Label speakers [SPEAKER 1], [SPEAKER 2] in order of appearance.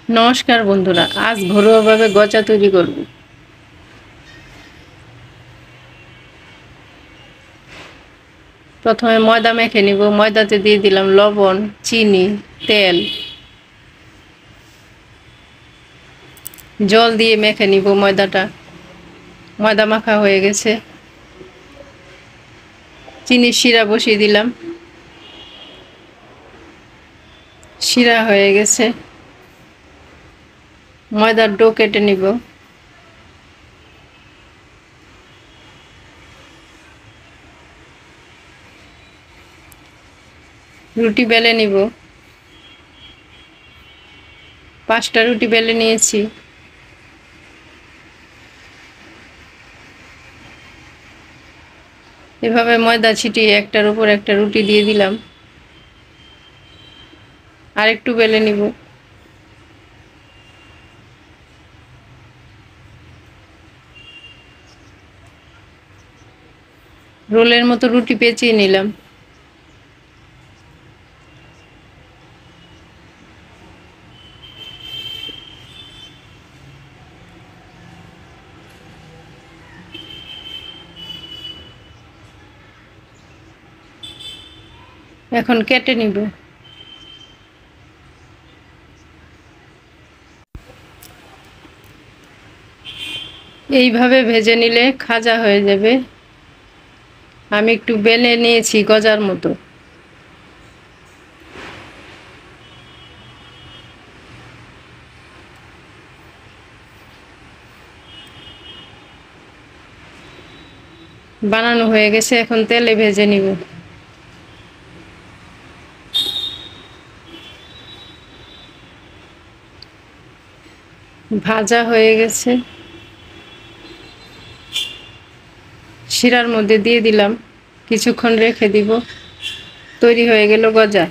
[SPEAKER 1] নমস্কার বন্ধুরা, আজ ঘরোয়াভাবে গজা তৈরি করব। প্রথমে ময়দা মেখে নিব। ময়দাতে দিয়ে দিলাম লবণ, চিনি, তেল, জল দিয়ে মেখে নিব ময়দাটা। ময়দা মাখা হয়ে গেছে। চিনির শিরা বসিয়ে দিলাম। শিরা হয়ে গেছে। ময়দার ডো কেটে নিব। রুটি বেলে নিব। 5টা রুটি বেলে নিয়েছি। এভাবে ময়দা ছিটিয়ে একটার উপর একটা রুটি দিয়ে দিলাম। আরেকটু বেলে নিব। রোলের মতো রুটি পেঁচিয়ে নিলাম। এখন কেটে নিব। এইভাবে ভেজে নিলে খাজা হয়ে যাবে। আমি একটু বেলে নিয়েছি গজার মতো। বানানো হয়ে গেছে, এখন তেলে ভেজে নিব। ভাজা হয়ে গেছে। শিরার মধ্যে দিয়ে দিলাম। কিছুক্ষণ রেখে দিব। তৈরি হয়ে গেল গজা।